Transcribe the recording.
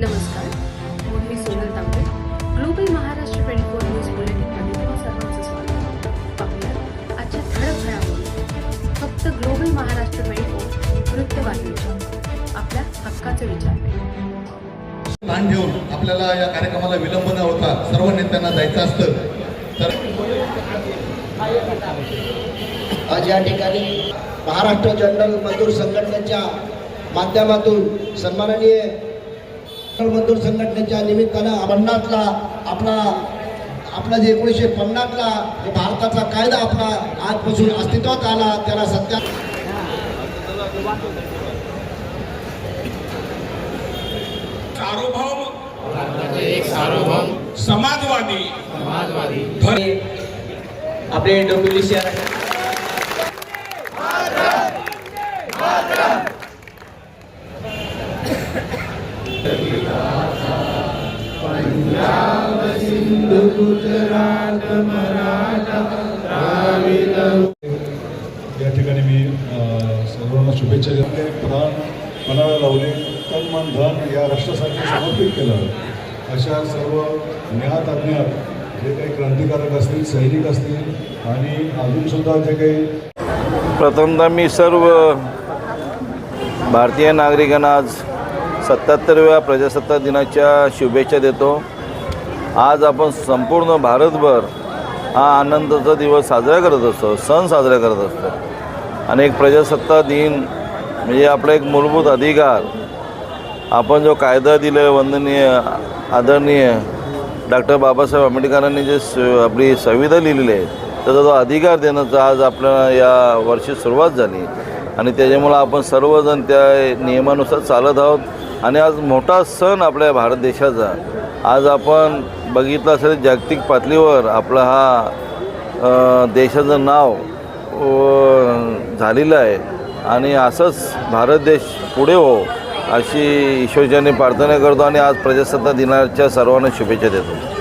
नमस्कार, मी सोनल तांबे. Global Maharashtra 24 news बुलेटिनमध्ये तुम्हा सर्वांचं स्वागत. पाहूया आजच्या ठळक घडामोडी. फक्त ग्लोबल महाराष्ट्र 24 वृत्तवाहिनीच्या आपल्या हक्काचे विचार. मान ठेवून आपल्याला या कार्यक्रमाला विलंब न होता सर्व नेत्यांना जायचं असतं तर आज या ठिकाणी महाराष्ट्र जनरल मजदूर संघटनेच्या माध्यमातून सन्माननीय मजदूर संघटनेच्या निमित्तानं 50ला आपला जे 1950ला जे भारताचा कायदा आपला आजपासून अस्तित्वात आला त्याला सत्या सार्वभौम समाजवादी आपले डोंबिवली शहर या ठिकाणी मी सर्वांना शुभेच्छा देते. प्राण मनाला लावले, तन मन धन या राष्ट्रासाठी समर्पित केलं. अशा सर्व ज्ञात अज्ञात जे काही क्रांतिकारक असतील, सैनिक असतील आणि अजूनसुद्धा जे काही प्रथमतः मी सर्व भारतीय नागरिकांना आज 77व्या प्रजासत्ताक दिनाच्या शुभेच्छा देतो. आज आपण संपूर्ण भारतभर हा आनंदाचा दिवस साजरा करत असतो, सण साजरा करत असतो. आणि एक प्रजासत्ताक दिन म्हणजे आपला एक मूलभूत अधिकार, आपण जो कायदा दिला आहे वंदनीय आदरणीय डॉक्टर बाबासाहेब आंबेडकरांनी जे आपली संविधान लिहिलेली आहे त्याचा जो अधिकार देण्याचा आज आपल्याला या वर्षी सुरुवात झाली. आणि त्याच्यामुळं आपण सर्वजण त्या नियमानुसार चालत आहोत. आणि आज मोठा सण आपल्या भारत देशाचा आज आपण बघितलं असेल, जागतिक पातळीवर आपला हा देशाचं नाव झालेलं आहे. आणि असंच भारत देश पुढे हो अशी ईश्वरचरणी प्रार्थना करतो. आणि आज प्रजासत्ताक दिनाच्या सर्वांना शुभेच्छा देतो.